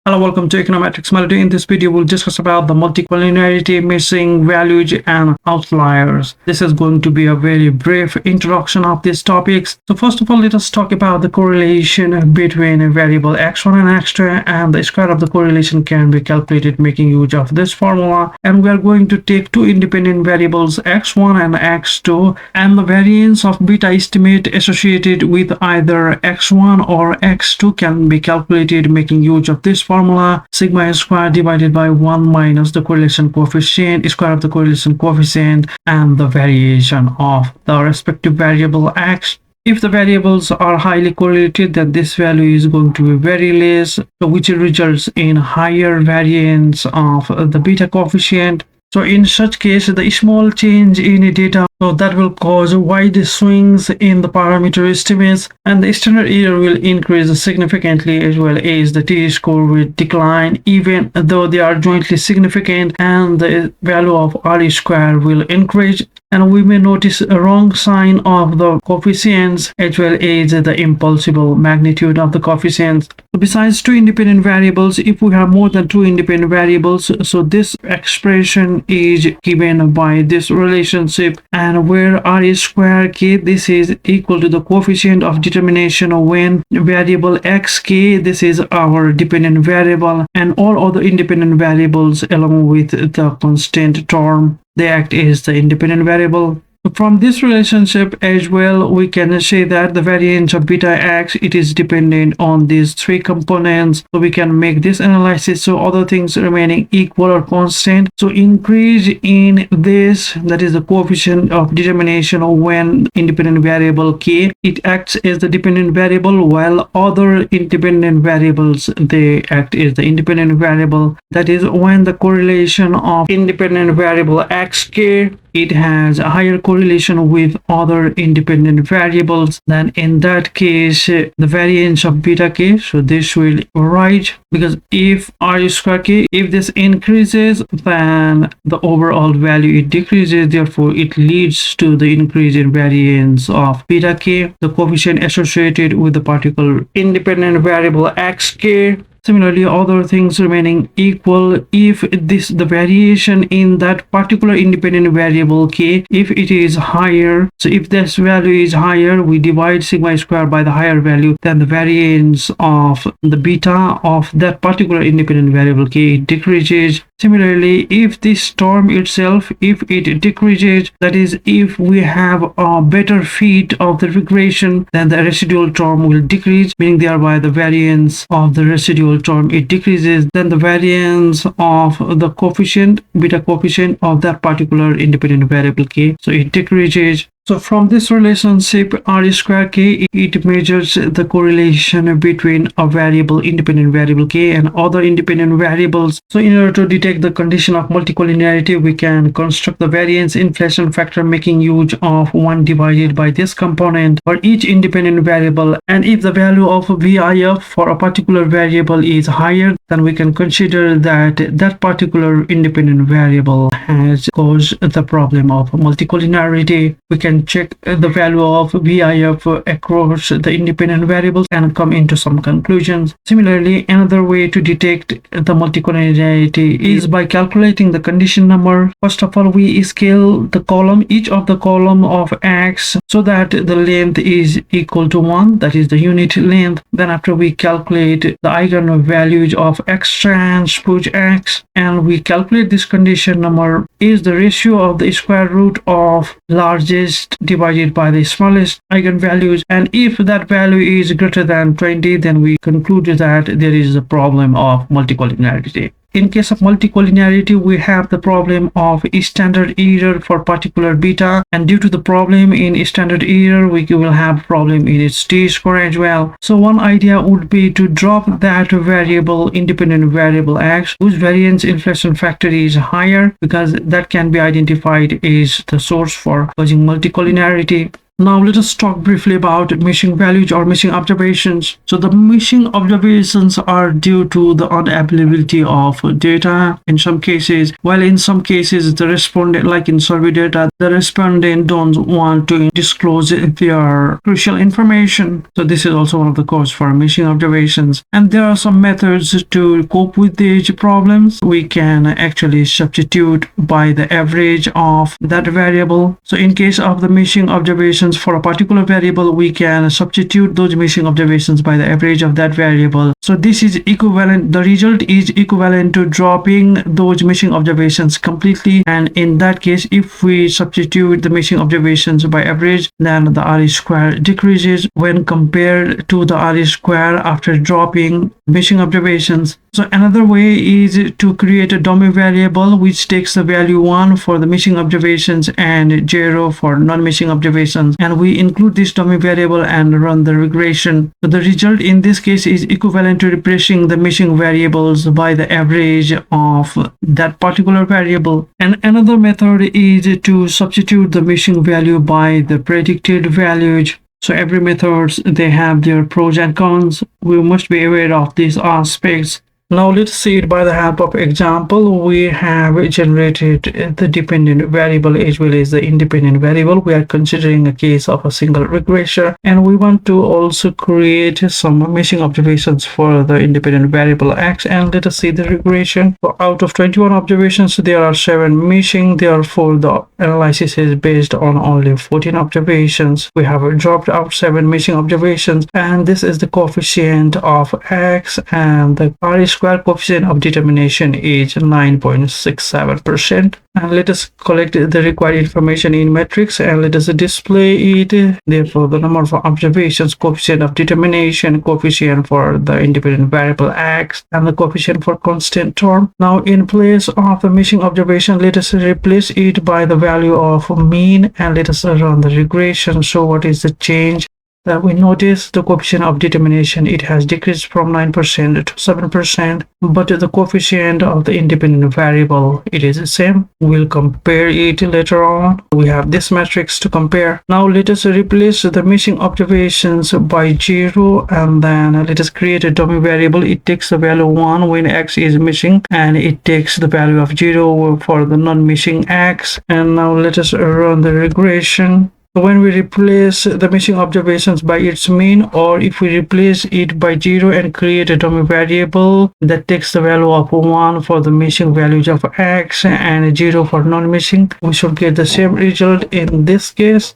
Hello, welcome to Econometrics Melody. In this video, we'll discuss about the multicollinearity, missing values, and outliers. This is going to be a very brief introduction of these topics. So first of all, let us talk about the correlation between a variable x1 and x2, and the square of the correlation can be calculated making use of this formula. And we are going to take two independent variables x1 and x2, and the variance of beta estimate associated with either x1 or x2 can be calculated making use of this formula, sigma square divided by 1 minus the correlation coefficient, square of the correlation coefficient, and the variation of the respective variable x. If the variables are highly correlated, then this value is going to be very less, which results in higher variance of the beta coefficient. So in such case, the small change in data, so that will cause wide swings in the parameter estimates, and the standard error will increase significantly, as well as the t-score will decline even though they are jointly significant, and the value of R square will increase. And we may notice a wrong sign of the coefficients as well as the impossible magnitude of the coefficients. Besides two independent variables, if we have more than two independent variables, so this expression is given by this relationship, and where R square k, this is equal to the coefficient of determination when variable xk, this is our dependent variable, and all other independent variables along with the constant term, they act as the independent variable. From this relationship as well, we can say that the variance of beta x, it is dependent on these three components. So we can make this analysis, so other things remaining equal or constant. So increase in this, that is the coefficient of determination when independent variable k, it acts as the dependent variable, while other independent variables, they act as the independent variable. That is when the correlation of independent variable xk, it has a higher correlation with other independent variables, then in that case the variance of beta k, so this will rise, because if R square k, if this increases, then the overall value it decreases, therefore it leads to the increase in variance of beta k, the coefficient associated with the particular independent variable xk. Similarly, other things remaining equal, if the variation in that particular independent variable k, if it is higher, so if this value is higher, we divide sigma square by the higher value, then the variance of the beta of that particular independent variable k decreases. Similarly, if this term itself, if it decreases, that is, if we have a better fit of the regression, then the residual term will decrease, meaning thereby the variance of the residual term it decreases, then the variance of the coefficient, beta coefficient of that particular independent variable k, so it decreases. So from this relationship R square k, it measures the correlation between a variable, independent variable k, and other independent variables. So in order to detect the condition of multicollinearity, we can construct the variance inflation factor making use of 1 divided by this component for each independent variable. And if the value of VIF for a particular variable is higher, then we can consider that that particular independent variable has caused the problem of multicollinearity. We can check the value of VIF across the independent variables and come into some conclusions. Similarly, another way to detect the multicollinearity is by calculating the condition number. First of all, we scale the column, each of the column of x, so that the length is equal to 1, that is the unit length. Then after, we calculate the eigenvalues of x transpose x, and we calculate this condition number is the ratio of the square root of largest divided by the smallest eigenvalues, and if that value is greater than 20, then we conclude that there is a problem of multicollinearity. In case of multicollinearity, we have the problem of standard error for particular beta, and due to the problem in standard error, we will have problem in its t-score as well. So one idea would be to drop that variable, independent variable x, whose variance inflation factor is higher, because that can be identified as the source for causing multicollinearity. Now let us talk briefly about missing values or missing observations. So the missing observations are due to the unavailability of data in some cases, while in some cases the respondent, like in survey data, the respondent don't want to disclose their crucial information. So this is also one of the causes for missing observations. And there are some methods to cope with these problems. We can actually substitute by the average of that variable. So in case of the missing observations for a particular variable, we can substitute those missing observations by the average of that variable. So this is equivalent, the result is equivalent to dropping those missing observations completely. And in that case, if we substitute the missing observations by average, then the R square decreases when compared to the R square after dropping missing observations. So another way is to create a dummy variable which takes the value 1 for the missing observations and 0 for non-missing observations, and we include this dummy variable and run the regression. So the result in this case is equivalent to replacing the missing variables by the average of that particular variable. And another method is to substitute the missing value by the predicted values. So every method, they have their pros and cons. We must be aware of these aspects. Now let's see it by the help of example. We have generated the dependent variable as well as the independent variable. We are considering a case of a single regressor, and we want to also create some missing observations for the independent variable x, and let us see the regression. So out of 21 observations, there are 7 missing. Therefore the analysis is based on only 14 observations. We have dropped out 7 missing observations, and this is the coefficient of x, and the R square coefficient of determination is 9.67%. And let us collect the required information in matrix and let us display it. Therefore the number of observations, coefficient of determination, coefficient for the independent variable x, and the coefficient for constant term. Now in place of the missing observation, let us replace it by the value of mean, and let us run the regression. So what is the change? That we notice the coefficient of determination, it has decreased from 9% to 7%, but the coefficient of the independent variable, it is the same. We'll compare it later on. We have this matrix to compare. Now let us replace the missing observations by 0, and then let us create a dummy variable. It takes the value 1 when x is missing, and it takes the value of 0 for the non-missing x. And now let us run the regression. So when we replace the missing observations by its mean, or if we replace it by 0 and create a dummy variable that takes the value of 1 for the missing values of x and 0 for non-missing, we should get the same result in this case.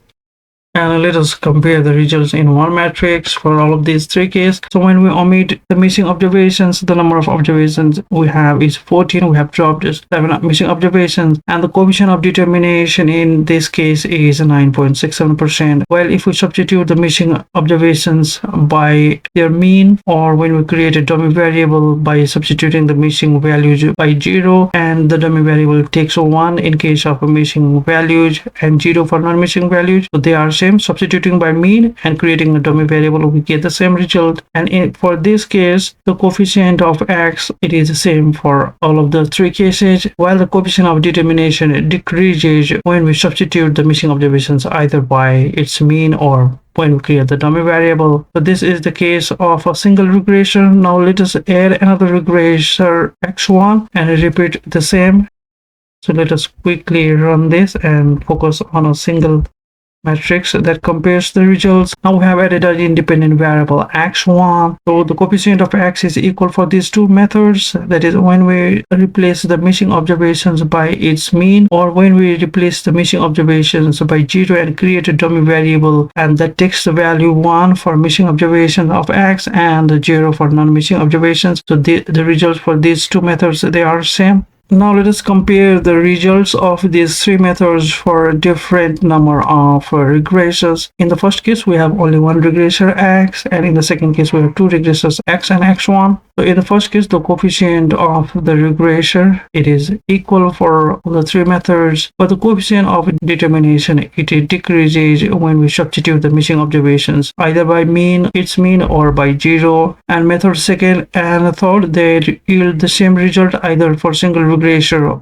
And let us compare the results in one matrix for all of these 3 cases. So when we omit the missing observations, the number of observations we have is 14. We have dropped 7 missing observations, and the coefficient of determination in this case is 9.67%. While if we substitute the missing observations by their mean, or when we create a dummy variable by substituting the missing values by 0, and the dummy variable takes 1 in case of missing values and 0 for non-missing values, so they are same. Substituting by mean and creating a dummy variable, we get the same result. And for this case, the coefficient of x, it is the same for all of the 3 cases, while the coefficient of determination decreases when we substitute the missing observations either by its mean or when we create the dummy variable. So this is the case of a single regression. Now let us add another regressor x1 and repeat the same. So let us quickly run this and focus on a single matrix that compares the results. Now we have added an independent variable x1. So the coefficient of x is equal for these 2 methods. That is when we replace the missing observations by its mean, or when we replace the missing observations by 0 and create a dummy variable, and that takes the value 1 for missing observations of x and 0 for non-missing observations. So the results for these 2 methods, they are same. Now let us compare the results of these 3 methods for a different number of regressors. In the first case, we have only one regressor x, and in the second case, we have 2 regressors x and x1. So in the first case, the coefficient of the regressor, it is equal for the 3 methods, but the coefficient of determination, it decreases when we substitute the missing observations either by mean, its mean, or by 0. And method second and third, they yield the same result either for single regressor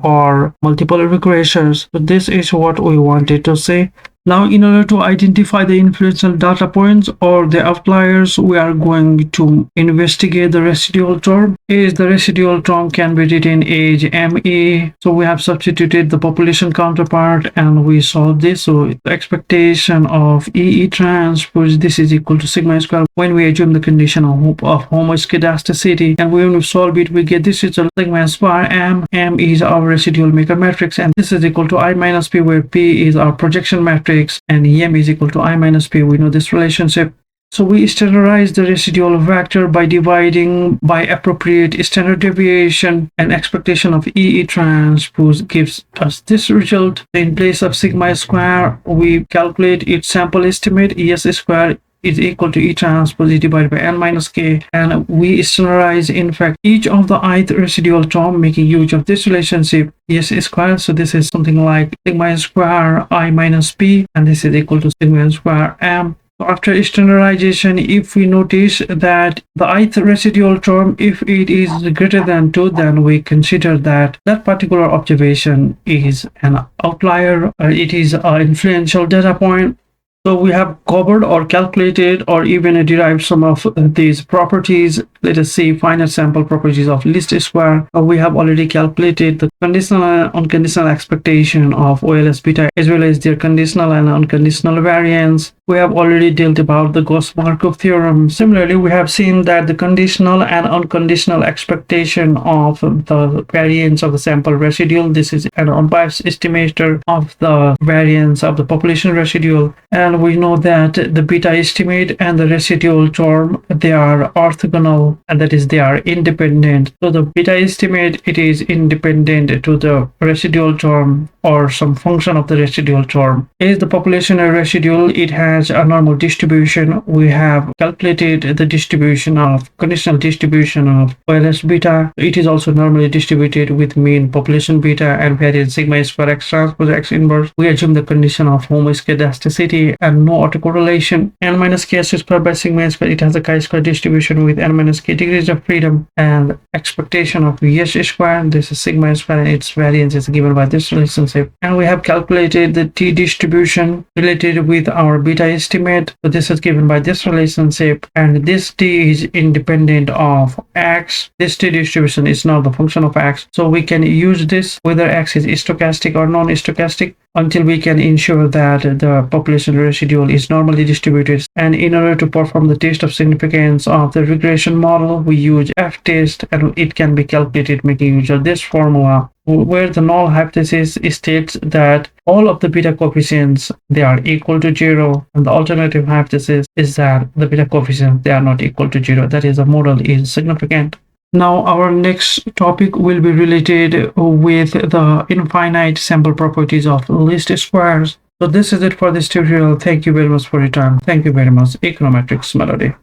or multiple regressors. So this is what we wanted to say. Now, in order to identify the influential data points or the outliers, we are going to investigate the residual term. Is the residual term can be written as ME. So we have substituted the population counterpart and we solve this. So the expectation of EE transpose, this is equal to sigma square when we assume the condition of homoscedasticity, and when we solve it, we get this result. Sigma square M is our residual maker matrix, and this is equal to I minus P, where P is our projection matrix and M is equal to I minus P. We know this relationship. So we standardize the residual vector by dividing by appropriate standard deviation, and expectation of EE transpose gives us this result. In place of sigma square, we calculate its sample estimate. ES square is equal to E transpose divided by N minus K, and we standardize in fact each of the ith residual term, making use of this relationship ES square. So this is something like sigma square I minus P, and this is equal to sigma square M. After standardization, if we notice that the ith residual term, if it is greater than 2, then we consider that that particular observation is an outlier, or it is an influential data point. So we have covered or calculated or even derived some of these properties. Let us see finite-sample properties of least square. We have already calculated the conditional and unconditional expectation of OLS beta, as well as their conditional and unconditional variance. We have already dealt about the Gauss-Markov theorem. Similarly, we have seen that the conditional and unconditional expectation of the variance of the sample residual, this is an unbiased estimator of the variance of the population residual. And we know that the beta estimate and the residual term, they are orthogonal, and that is they are independent. So the beta estimate, it is independent to the residual term or some function of the residual term. Is the population residual, it has a normal distribution. We have calculated the distribution of conditional distribution of OLS beta. It is also normally distributed with mean population beta and variance sigma square x transpose x inverse. We assume the condition of homoscedasticity and no autocorrelation. N minus k square by sigma square, it has a chi-square distribution with n minus k degrees of freedom, and expectation of S square, this is sigma square, and its variance is given by this relationship. And we have calculated the t distribution related with our beta estimate. So this is given by this relationship, and this t is independent of x. This t distribution is not the function of x, so we can use this whether x is stochastic or non-stochastic until we can ensure that the population residual is normally distributed. And in order to perform the test of significance of the regression model, we use f-test, and it can be calculated making use of this formula, where the null hypothesis states that all of the beta coefficients, they are equal to 0, and the alternative hypothesis is that the beta coefficients, they are not equal to 0. That is, the model is significant. Now our next topic will be related with the infinite sample properties of least squares. So this is it for this tutorial. Thank you very much for your time. Thank you very much. Econometrics Melody.